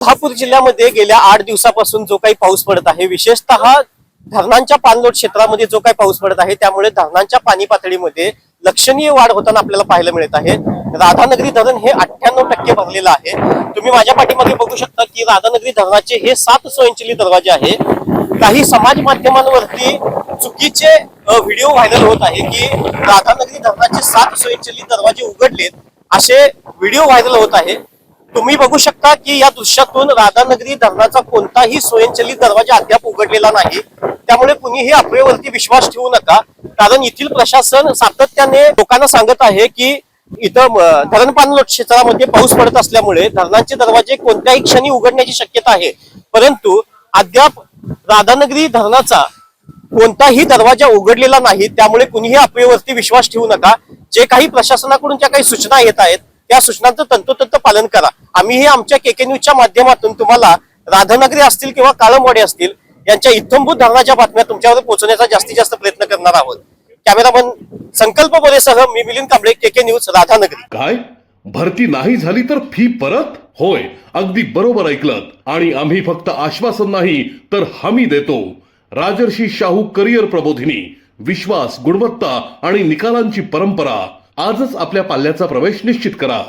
कोल्हापूर जिल्ह्यामध्ये गेल्या 8 दिवसापासून जो काही पाऊस पडत आहे, विशेषतः धरणांच्या पाणलोट क्षेत्रामध्ये जो काही पाऊस पडत आहे, त्यामुळे धरणांच्या पाणी पातळीमध्ये लक्षणीय वाढ होताना आपल्याला पाहायला मिळत आहे. राधानगरी धरण हे 98% भरलेलं आहे. तुम्ही माझ्या पाठीमध्ये बघू शकता की राधानगरी धरणाचे हे 7 स्वयंचलित दरवाजे आहे. काही समाज माध्यमांवरती चुकीचे व्हिडिओ व्हायरल होत आहे की राधानगरी धरणाचे 7 स्वयंचलित दरवाजे उघडलेत असे व्हिडिओ व्हायरल होत आहे. तुम्ही बघू शकता की या दृश्यातून राधानगरी धरणाचा कोणताही स्वयंचलित दरवाजा अद्याप उघडलेला नाही. त्यामुळे कुणीही अफवेवरती विश्वास ठेवू नका, कारण येथील प्रशासन सातत्याने लोकांना सांगत आहे की इथं धरण पाणलोट क्षेत्रामध्ये पाऊस पडत असल्यामुळे धरणांचे दरवाजे कोणत्याही क्षणी उघडण्याची शक्यता आहे. परंतु अद्याप राधानगरी धरणाचा कोणताही दरवाजा उघडलेला नाही. त्यामुळे कुणीही अफवेवरती विश्वास ठेवू नका. जे काही प्रशासनाकडून ज्या काही सूचना येत आहेत त्या सूचनांचं तंतोतंत पालन करा. आम्हीही आमच्या केके न्यूजच्या माध्यमातून तुम्हाला राधानगरी असतील किंवा काळंबवाडी असतील यांच्या इत्थंभूत धरणाच्या बातम्या तुमच्यावर पोहोचवण्याचा जास्तीत जास्त प्रयत्न करणार आहोत. कॅमेरामन संकल्प बोरेसह मी मिलिंद कांबळे, केके न्यूज, राधानगरी. काय भरती नाही झाली तर फी परत? होय, अगदी बरोबर ऐकलं. आणि आम्ही फक्त आश्वासन नाही तर हमी देतो. राजर्षी शाहू करिअर प्रबोधिनी, विश्वास, गुणवत्ता आणि निकालांची परंपरा. आजच आपल्या पाल्याचा प्रवेश निश्चित करा.